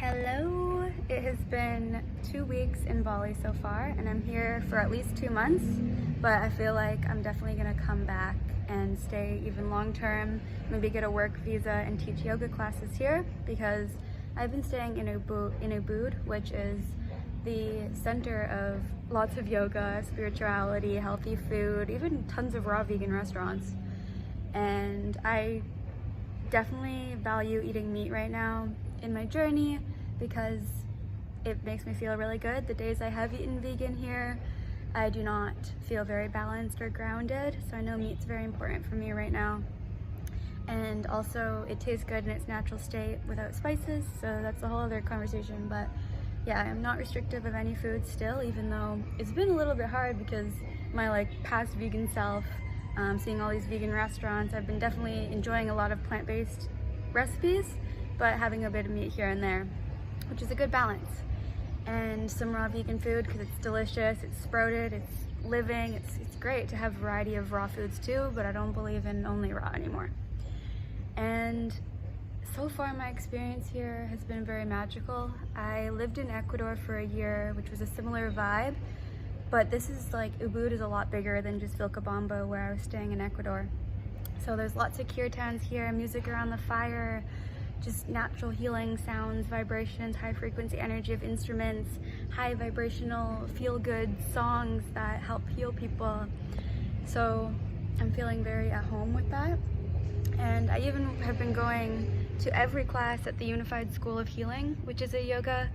Hello! It has been 2 weeks in Bali so far, and I'm here for at least 2 months, but I feel like I'm definitely gonna come back and stay even long term, maybe get a work visa and teach yoga classes here, because I've been staying in Ubud, which is the center of lots of yoga, spirituality, healthy food, even tons of raw vegan restaurants. And I definitely value eating meat right now in my journey because it makes me feel really good. The days I have eaten vegan here, I do not feel very balanced or grounded, so I know meat's very important for me right now. And also it tastes good in its natural state without spices, so that's a whole other conversation. But yeah, I'm not restrictive of any food still, even though it's been a little bit hard because my past vegan self, seeing all these vegan restaurants, I've been definitely enjoying a lot of plant-based recipes, but having a bit of meat here and there, which is a good balance. And some raw vegan food because it's delicious, it's sprouted, it's living, it's great to have a variety of raw foods too, but I don't believe in only raw anymore. And so far my experience here has been very magical. I lived in Ecuador for a year, which was a similar vibe, but this is Ubud is a lot bigger than just Vilcabamba where I was staying in Ecuador. So there's lots of kirtans here, music around the fire, just natural healing sounds, vibrations, high frequency energy of instruments, high vibrational feel-good songs that help heal people. So I'm feeling very at home with that. And I even have been going to every class at the Unified School of Healing, which is a yoga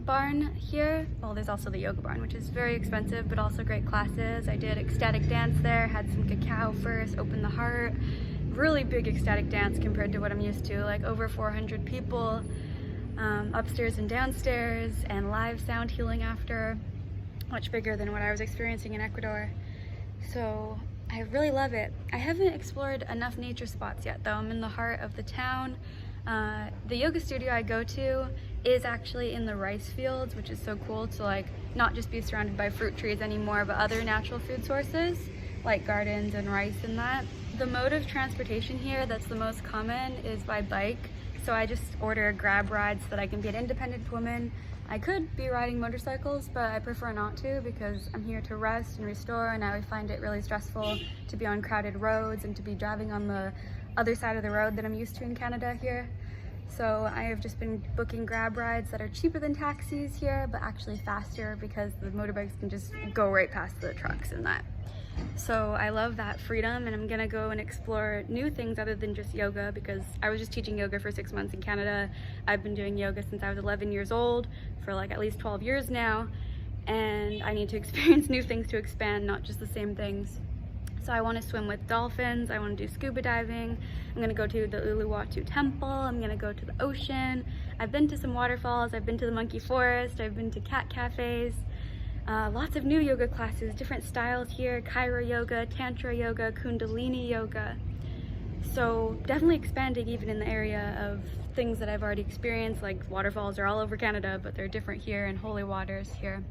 barn here. Well, there's also the yoga barn, which is very expensive, but also great classes. I did ecstatic dance there, had some cacao first, opened the heart. Really big ecstatic dance compared to what I'm used to, over 400 people, upstairs and downstairs, and live sound healing after, much bigger than what I was experiencing in Ecuador. So I really love it. I haven't explored enough nature spots yet though. I'm in the heart of the town. The yoga studio I go to is actually in the rice fields, which is so cool to not just be surrounded by fruit trees anymore, but other natural food sources like gardens and rice and that. The mode of transportation here that's the most common is by bike. So I just order Grab rides so that I can be an independent woman. I could be riding motorcycles, but I prefer not to because I'm here to rest and restore, and I would find it really stressful to be on crowded roads and to be driving on the other side of the road that I'm used to in Canada here. So I have just been booking Grab rides that are cheaper than taxis here, but actually faster because the motorbikes can just go right past the trucks and that. So I love that freedom, and I'm gonna go and explore new things other than just yoga because I was just teaching yoga for 6 months in Canada. I've been doing yoga since I was 11 years old for at least 12 years now, and I need to experience new things to expand, not just the same things. So I want to swim with dolphins, I want to do scuba diving, I'm going to go to the Uluwatu temple, I'm going to go to the ocean. I've been to some waterfalls, I've been to the monkey forest, I've been to cat cafes. Lots of new yoga classes, different styles here, Kaira yoga, Tantra yoga, Kundalini yoga. So definitely expanding even in the area of things that I've already experienced, waterfalls are all over Canada, but they're different here, and holy waters here.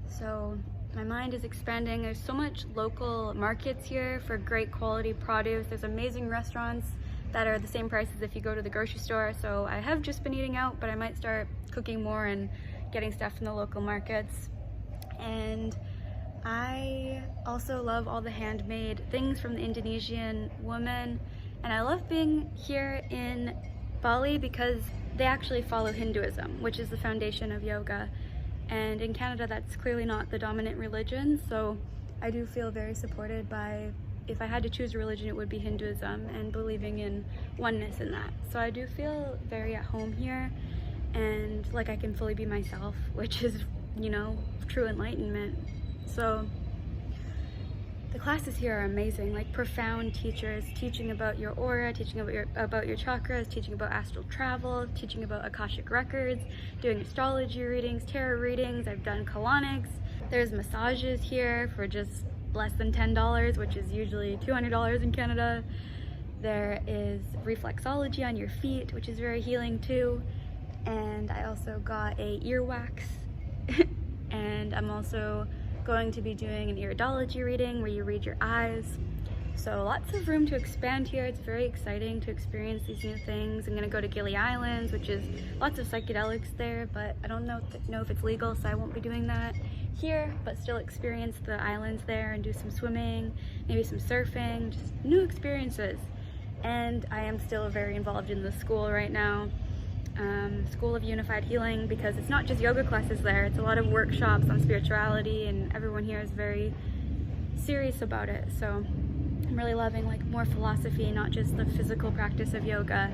So my mind is expanding. There's so much local markets here for great quality produce. There's amazing restaurants that are the same price as if you go to the grocery store. So I have just been eating out, but I might start cooking more and getting stuff from the local markets. And I also love all the handmade things from the Indonesian women. And I love being here in Bali because they actually follow Hinduism, which is the foundation of yoga. And in Canada, that's clearly not the dominant religion. So I do feel very supported by, if I had to choose a religion, it would be Hinduism, and believing in oneness in that. So I do feel very at home here, and I can fully be myself, which is, true enlightenment. So the classes here are amazing, profound teachers teaching about your aura, teaching about your chakras, teaching about astral travel, teaching about Akashic records, doing astrology readings, tarot readings. I've done colonics. There's massages here for just less than $10, which is usually $200 in Canada. There is reflexology on your feet, which is very healing too. And I also got a earwax. And I'm also going to be doing an iridology reading where you read your eyes. So lots of room to expand here. It's very exciting to experience these new things. I'm gonna go to Gili Islands, which is lots of psychedelics there, but I don't know if it's legal, so I won't be doing that here, but still experience the islands there and do some swimming, maybe some surfing, just new experiences. And I am still very involved in the school right now, School of Unified Healing, because it's not just yoga classes there, it's a lot of workshops on spirituality, and everyone here is very serious about it. So I'm really loving like more philosophy, not just the physical practice of yoga.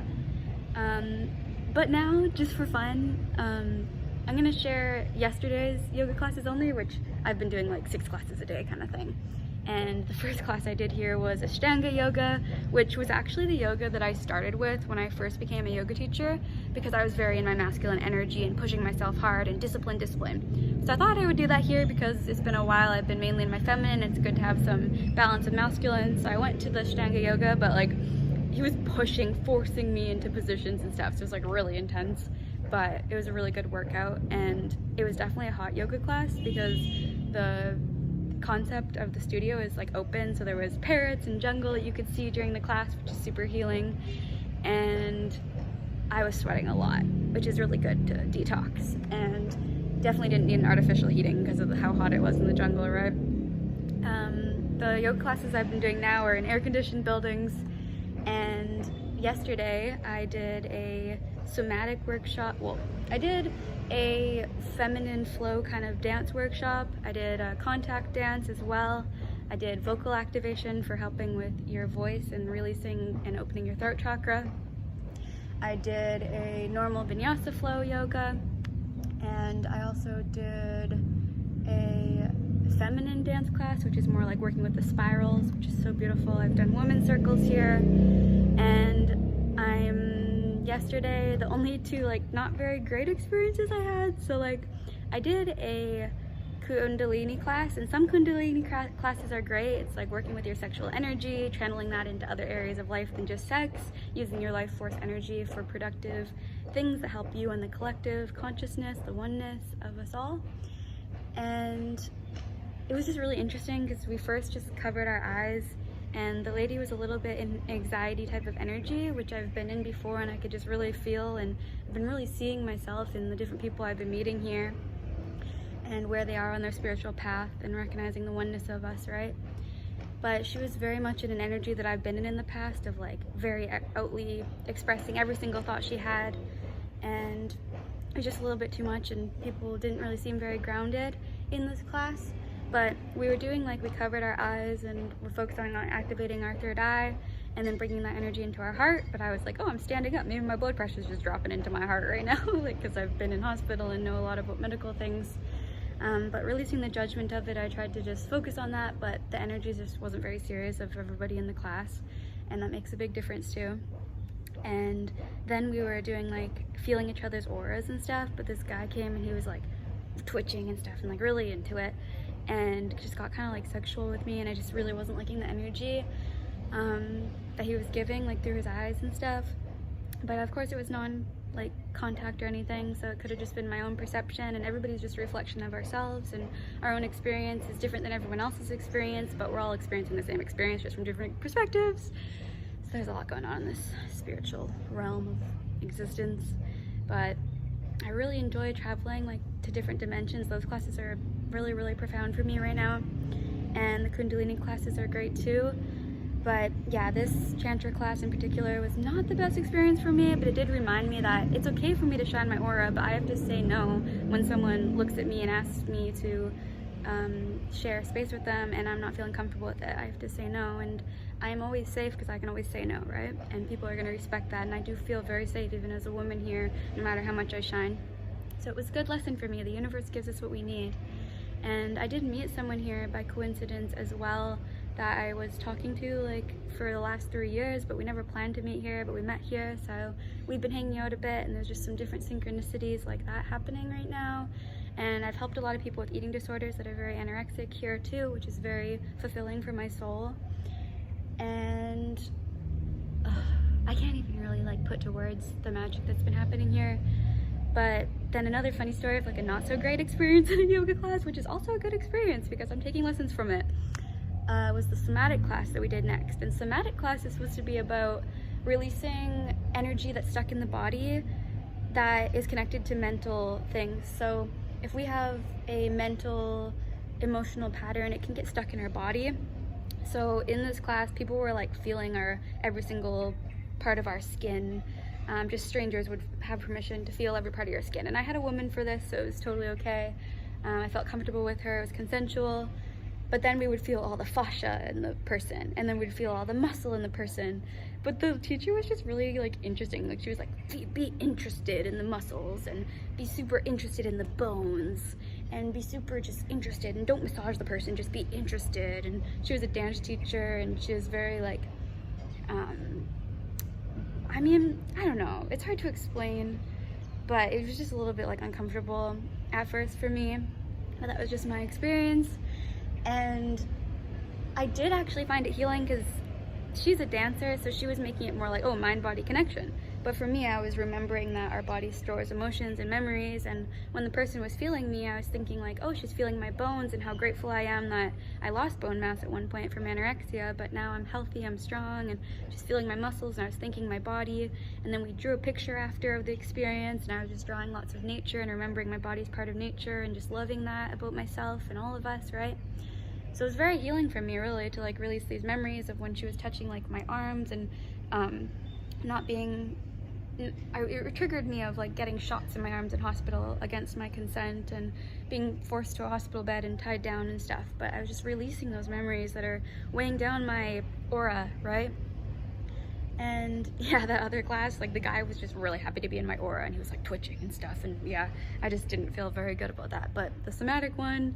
But now, just for fun, I'm gonna share yesterday's yoga classes only, which I've been doing like 6 classes a day kind of thing. And the first class I did here was Ashtanga yoga, which was actually the yoga that I started with when I first became a yoga teacher, because I was very in my masculine energy and pushing myself hard and discipline. So I thought I would do that here because it's been a while. I've been mainly in my feminine. It's good to have some balance of masculine. So I went to the Ashtanga yoga, but like he was forcing me into positions and stuff. So it was like really intense, but it was a really good workout. And it was definitely a hot yoga class because the concept of the studio is like open, so there was parrots and jungle that you could see during the class, which is super healing. And I was sweating a lot, which is really good to detox, and definitely didn't need an artificial heating because of how hot it was in the jungle, right? The yoga classes I've been doing now are in air-conditioned buildings, and yesterday I did a somatic workshop. Well, I did a feminine flow kind of dance workshop. I did a contact dance as well. I did vocal activation for helping with your voice and releasing and opening your throat chakra. I did a normal vinyasa flow yoga, and I also did a feminine dance class, which is more like working with the spirals, which is so beautiful. I've done women's circles here, and yesterday the only 2 like not very great experiences I had. So like I did a Kundalini class, and some Kundalini classes are great. It's like working with your sexual energy, channeling that into other areas of life than just sex, using your life force energy for productive things that help you and the collective consciousness, the oneness of us all. And it was just really interesting because we first just covered our eyes, and the lady was a little bit in anxiety type of energy, which I've been in before, and I could just really feel, and I've been really seeing myself in the different people I've been meeting here and where they are on their spiritual path and recognizing the oneness of us, right? But she was very much in an energy that I've been in the past, of like very outly expressing every single thought she had, and it was just a little bit too much, and people didn't really seem very grounded in this class. But we were doing like, we covered our eyes and we're focusing on activating our third eye and then bringing that energy into our heart. But I was like, oh, I'm standing up. Maybe my blood pressure is just dropping into my heart right now, like, because I've been in hospital and know a lot about medical things. But releasing the judgment of it, I tried to just focus on that, but the energy just wasn't very serious of everybody in the class, and that makes a big difference too. And then we were doing like feeling each other's auras and stuff, but this guy came and he was like twitching and stuff and like really into it, and just got kind of like sexual with me, and I just really wasn't liking the energy that he was giving, like through his eyes and stuff. But of course it was like contact or anything, so it could have just been my own perception, and everybody's just a reflection of ourselves, and our own experience is different than everyone else's experience, but we're all experiencing the same experience just from different perspectives. So there's a lot going on in this spiritual realm of existence. But I really enjoy traveling like to different dimensions. Those classes are really, really profound for me right now, and the Kundalini classes are great too. But yeah, this Chantra class in particular was not the best experience for me, but it did remind me that it's okay for me to shine my aura, but I have to say no when someone looks at me and asks me to share space with them and I'm not feeling comfortable with it. I have to say no, and I am always safe because I can always say no, right? And people are going to respect that, and I do feel very safe even as a woman here, no matter how much I shine. So it was a good lesson for me. The universe gives us what we need. And I did meet someone here by coincidence as well that I was talking to like for the last 3 years, but we never planned to meet here, but we met here. So we've been hanging out a bit, and there's just some different synchronicities like that happening right now. And I've helped a lot of people with eating disorders that are very anorexic here too, which is very fulfilling for my soul. And I can't even really like put to words the magic that's been happening here. But then another funny story of like a not so great experience in a yoga class, which is also a good experience because I'm taking lessons from it. was the somatic class that we did next. And somatic class is supposed to be about releasing energy that's stuck in the body that is connected to mental things. So if we have a mental, emotional pattern, it can get stuck in our body. So in this class, people were like feeling every single part of our skin. Just strangers would have permission to feel every part of your skin. And I had a woman for this, so it was totally okay. I felt comfortable with her, it was consensual. But then we would feel all the fascia in the person, and then we'd feel all the muscle in the person. But the teacher was just really like interesting. Like she was like, be interested in the muscles, and be super interested in the bones, and be super just interested, and don't massage the person, just be interested. And she was a dance teacher, and she was very like, I mean, I don't know, it's hard to explain, but it was just a little bit like uncomfortable at first for me, but that was just my experience. And I did actually find it healing because she's a dancer, so she was making it more like, oh, mind-body connection. But for me, I was remembering that our body stores emotions and memories, and when the person was feeling me, I was thinking like, oh, she's feeling my bones and how grateful I am that I lost bone mass at one point from anorexia, but now I'm healthy, I'm strong, and just feeling my muscles, and I was thinking my body. And then we drew a picture after of the experience, and I was just drawing lots of nature and remembering my body's part of nature and just loving that about myself and all of us, right? So it was very healing for me, really, to like release these memories of when she was touching like my arms and it triggered me of like getting shots in my arms in hospital against my consent and being forced to a hospital bed and tied down and stuff. But I was just releasing those memories that are weighing down my aura, right? And yeah, that other class, like the guy was just really happy to be in my aura, and he was like twitching and stuff, and yeah, I just didn't feel very good about that. But the somatic one,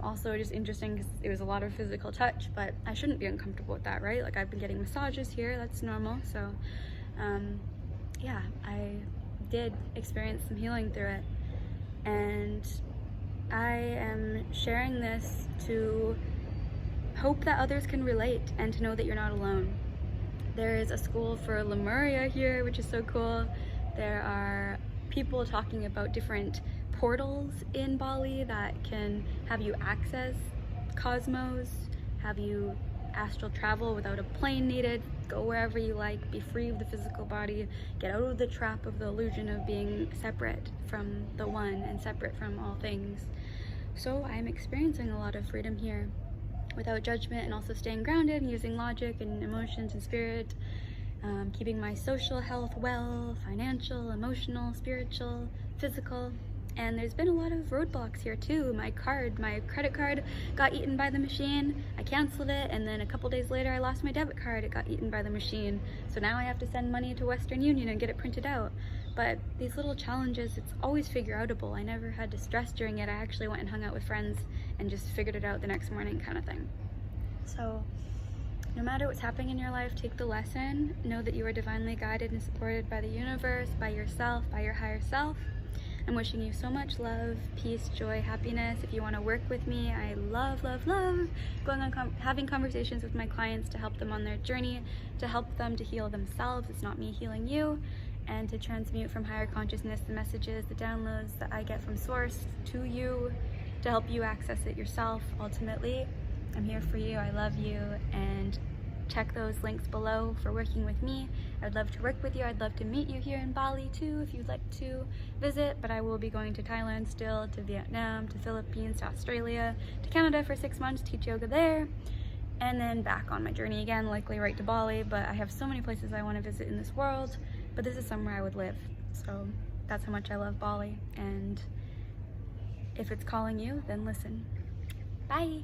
also just interesting because it was a lot of physical touch, but I shouldn't be uncomfortable with that, right? Like I've been getting massages here, that's normal. So yeah, I did experience some healing through it, and I am sharing this to hope that others can relate and to know that you're not alone. There is a school for Lemuria here, which is so cool. There are people talking about different portals in Bali that can have you access cosmos, have you astral travel without a plane needed, go wherever you like, be free of the physical body, get out of the trap of the illusion of being separate from the one and separate from all things. So I'm experiencing a lot of freedom here, without judgment, and also staying grounded and using logic and emotions and spirit, keeping my social health well, financial, emotional, spiritual, physical. And there's been a lot of roadblocks here too. My credit card got eaten by the machine. I canceled it, and then a couple days later I lost my debit card. It got eaten by the machine. So now I have to send money to Western Union and get it printed out. But these little challenges, it's always figure outable. I never had to stress during it. I actually went and hung out with friends and just figured it out the next morning, kind of thing. So no matter what's happening in your life, take the lesson. Know that you are divinely guided and supported by the universe, by yourself, by your higher self. I'm wishing you so much love, peace, joy, happiness. If you want to work with me, I love going on having conversations with my clients to help them on their journey, to help them to heal themselves. It's not me healing you. And to transmute from higher consciousness the messages, the downloads that I get from source to you, to help you access it yourself ultimately. I'm here for you, I love you, and check those links below for working with me. I'd love to work with you. I'd love to meet you here in Bali too if you'd like to visit, but I will be going to Thailand still, to Vietnam, to Philippines, to Australia, to Canada for 6 months, teach yoga there, and then back on my journey again, likely right to Bali. But I have so many places I want to visit in this world, but this is somewhere I would live. So that's how much I love Bali, and if it's calling you, then listen. Bye.